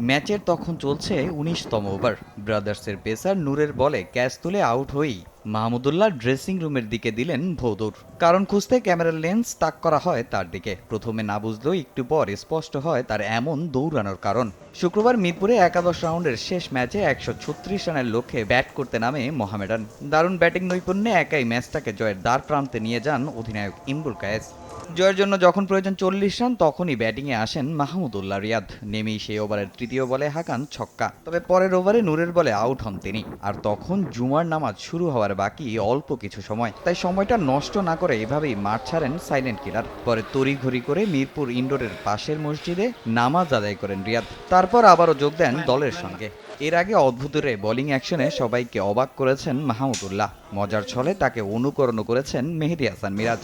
ম্যাচের তখন চলছে ১৯তম ওভার। ব্রাদার্সের পেসার নূরের বলে ক্যাচ তুলে আউট হয়েই মাহমুদুল্লাহ ড্রেসিং রুমের দিকে দিলেন ভৌদৌড়। কারণ খুঁজতে ক্যামেরার লেন্স তাক করা হয় তার দিকে। প্রথমে না বুঝলেও একটু পর স্পষ্ট হয় তার এমন দৌড়ানোর কারণ। শুক্রবার মিরপুরে একাদশ রাউন্ডের শেষ ম্যাচে ১৩৬ রানের লক্ষ্যে ব্যাট করতে নামে মোহামেডান। দারুণ ব্যাটিং নৈপুণ্যে একাই ম্যাচটাকে জয়ের দ্বার প্রান্তে নিয়ে যান অধিনায়ক ইমরুল কায়েস। জয়ের জন্য যখন প্রয়োজন ৪০ রান, তখনই ব্যাটিংয়ে আসেন মাহমুদুল্লাহ রিয়াদ। নেমেই সেই ওভারের তৃতীয় বলে হাঁকান ছক্কা। তবে পরের ওভারে নূরের বলে আউট হন তিনি। আর তখন জুমার নামাজ শুরু হওয়ার বাকি অল্প কিছু সময়। তাই সময়টা নষ্ট না করে এভাবেই মাঠ ছাড়েন সাইলেন্ট কিলার। পরে তড়িঘড়ি করে মিরপুর ইনডোরের পাশের মসজিদে নামাজ আদায় করেন রিয়াদ। তারপর আবারও যোগ দেন দলের সঙ্গে। এর আগে অদ্ভুত রে বোলিং অ্যাকশনে সবাইকে অবাক করেছেন মাহমুদুল্লাহ। মজার ছলে তাকে অনুকরণও করেছেন মেহেদী হাসান মিরাজ।